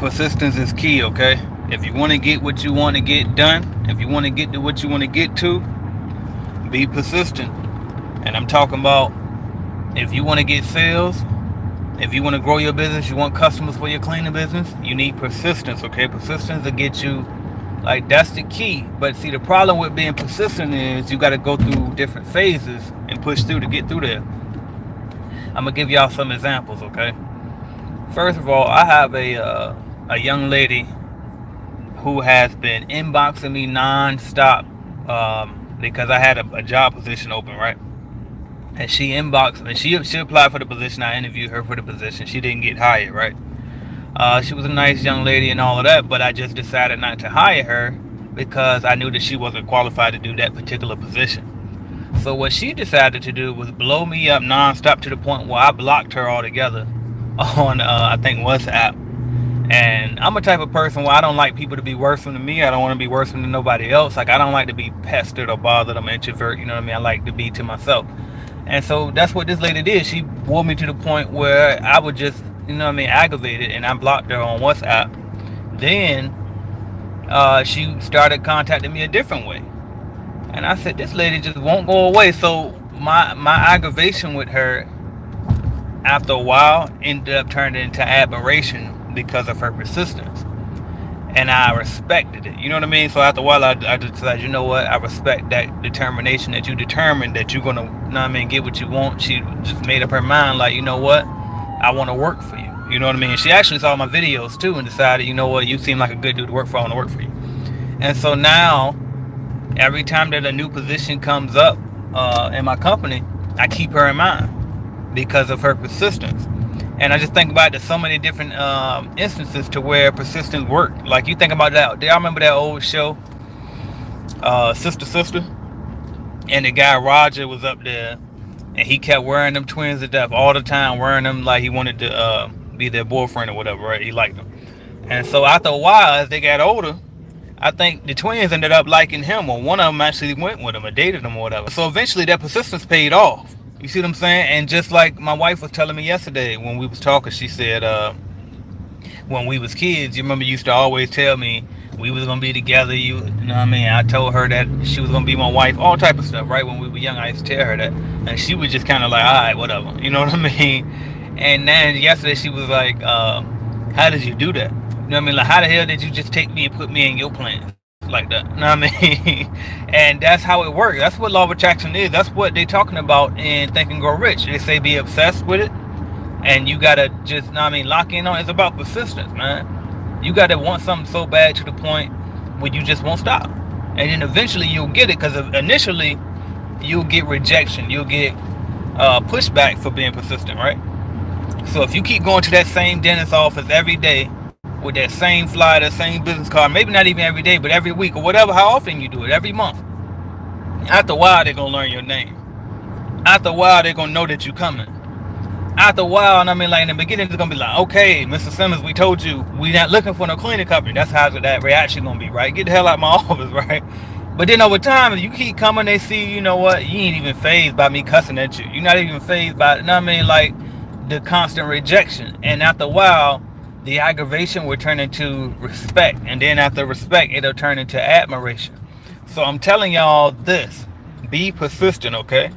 Persistence is key, okay? If you want to get what you want to get done, if you want to get to what you want to get to, be persistent. And I'm talking about if you want to get sales, if you want to grow your business, you want customers for your cleaning business, you need persistence, okay? Persistence will get you, like, that's the key. But see, the problem with being persistent is you got to go through different phases and push through to get through there. I'm going to give y'all some examples, okay? First of all, I have a young lady who has been inboxing me non-stop because I had a job position open, right? And she inboxed and she applied for the position. I interviewed her for the position. She didn't get hired, right? She was a nice young lady and all of that, but I just decided not to hire her because I knew that she wasn't qualified to do that particular position. So what she decided to do was blow me up non-stop to the point where I blocked her altogether on I think WhatsApp. And I'm a type of person where I don't like people to be worse than me. I don't want to be worse than nobody else. Like, I don't like to be pestered or bothered. I'm an introvert, you know what I mean? I like to be to myself. And so that's what this lady did. She wore me to the point where I would just, you know what I mean, aggravated, and I blocked her on WhatsApp. Then she started contacting me a different way. And I said, this lady just won't go away. So my aggravation with her after a while ended up turning into admiration because of her persistence. And I respected it. You know what I mean? So after a while, I decided, you know what? I respect that determination that you determined that you're going to, you know what I mean, get what you want. She just made up her mind, like, you know what? I want to work for you. You know what I mean? She actually saw my videos too and decided, you know what? You seem like a good dude to work for. I want to work for you. And so now, every time that a new position comes up in my company, I keep her in mind because of her persistence. And I just think about there's so many different instances to where persistence worked. Like, you think about that. Do y'all remember that old show, Sister? And the guy Roger was up there, and he kept wearing them twins to death all the time, wearing them like he wanted to be their boyfriend or whatever, right? He liked them. And so after a while, as they got older, I think the twins ended up liking him, or one of them actually went with him or dated him or whatever. So eventually that persistence paid off. You see what I'm saying? And just like my wife was telling me yesterday when we was talking, she said when we was kids, you remember you used to always tell me we was gonna be together, you know what I mean? I told her that she was gonna be my wife, all type of stuff, right? When we were young, I used to tell her that, and she was just kind of like, all right, whatever, you know what I mean? And then yesterday she was like, how did you do that? You know what I mean? Like, how the hell did you just take me and put me in your plans like that? You know what I mean? And that's how it works. That's what law of attraction is. That's what they're talking about in Think and Grow Rich. They say be obsessed with it, and you gotta just, you know what I mean, lock in on it. It's about persistence, man. You gotta want something so bad to the point where you just won't stop, and then eventually you'll get it. Because initially you'll get rejection, you'll get pushback for being persistent, right? So if you keep going to that same dentist office every day with that same flyer, that same business card, maybe not even every day, but every week or whatever, how often you do it, every month, after a while they're gonna learn your name. After a while they're gonna know that you're coming. After a while, and I mean, like, in the beginning it's gonna be like, okay, Mr. Simmons, we told you we're not looking for no cleaning company. That's how that reaction gonna be, right? Get the hell out of my office, right? But then over time, if you keep coming, they see, you know what, you ain't even fazed by me cussing at you. You're not even fazed by, you know what I mean, like, the constant rejection. And after a while, the aggravation will turn into respect, and then after respect, it'll turn into admiration. So I'm telling y'all this: be persistent, okay?